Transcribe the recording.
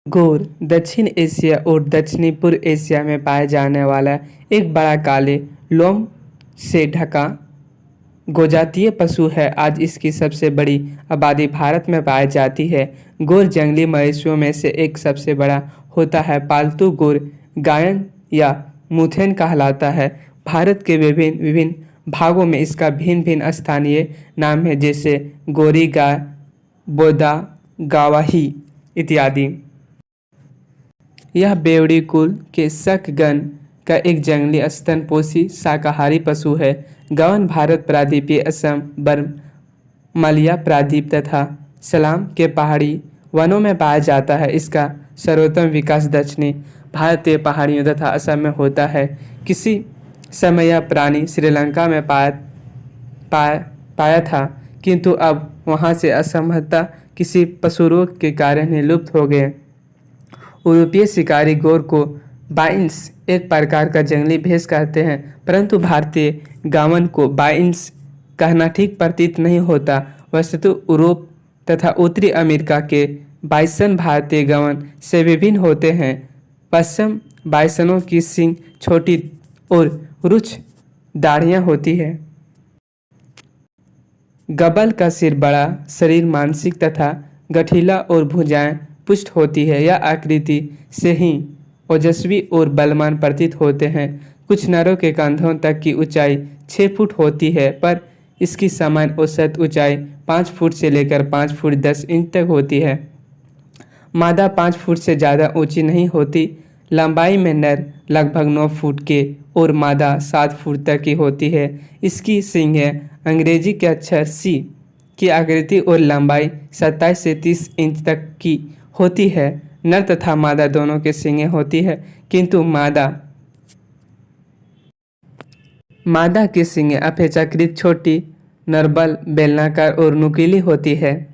घोर दक्षिण एशिया और दक्षिणी पूर्व एशिया में पाया जाने वाला एक बड़ा काले लोम से ढका गोजातीय पशु है। आज इसकी सबसे बड़ी आबादी भारत में पाई जाती है। घोर जंगली मवेशियों में से एक सबसे बड़ा होता है। पालतू घोर गायन या मुथेन कहलाता है। भारत के विभिन्न विभिन्न भागों में इसका भिन्न भिन्न स्थानीय नाम है, जैसे गोरी गाय, बोदा, गावाही इत्यादि। यह बेवड़ी कुल के शकगण का एक जंगली स्तनपोषी शाकाहारी पशु है। गवन भारत प्रायद्वीपीय असम, बर्मा, मालया प्रायद्वीप तथा सलाम के पहाड़ी वनों में पाया जाता है। इसका सर्वोत्तम विकास दक्षिणी भारतीय पहाड़ियों तथा असम में होता है। किसी समय यह प्राणी श्रीलंका में पाया था, किंतु अब वहां से असंभवतः किसी पशु रोग के कारण ही लुप्त हो गए। यूरोपीय शिकारी घोर को बाइन्स एक प्रकार का जंगली भैंस कहते हैं, परंतु भारतीय गावन को बाइन्स कहना ठीक प्रतीत नहीं होता। वस्तुतः यूरोप तथा उत्तरी अमेरिका के बाइसन भारतीय गवन से विभिन्न होते हैं। पश्चिम बाइसनों की सींग छोटी और रुक्ष दाढ़ियाँ होती है। गबल का सिर बड़ा, शरीर मांसिक तथा गठीला और भुजाएं पुष्ट होती है। यह आकृति से ही ओजस्वी और बलवान प्रतीत होते हैं। कुछ नरों के कंधों तक की ऊंचाई 6 फुट होती है, पर इसकी सामान्य औसत ऊंचाई 5 फुट से लेकर 5 फुट 10 इंच तक होती है। मादा 5 फुट से ज़्यादा ऊंची नहीं होती। लंबाई में नर लगभग 9 फुट के और मादा 7 फुट तक की होती है। इसकी सींगें अंग्रेजी के अक्षर सी की आकृति और लंबाई 27 से 30 इंच तक की होती है। नर तथा मादा दोनों के सींगें होती है, किंतु मादा की सींगें अपेक्षाकृत छोटी, नर्बल, बेलनाकार और नुकीली होती है।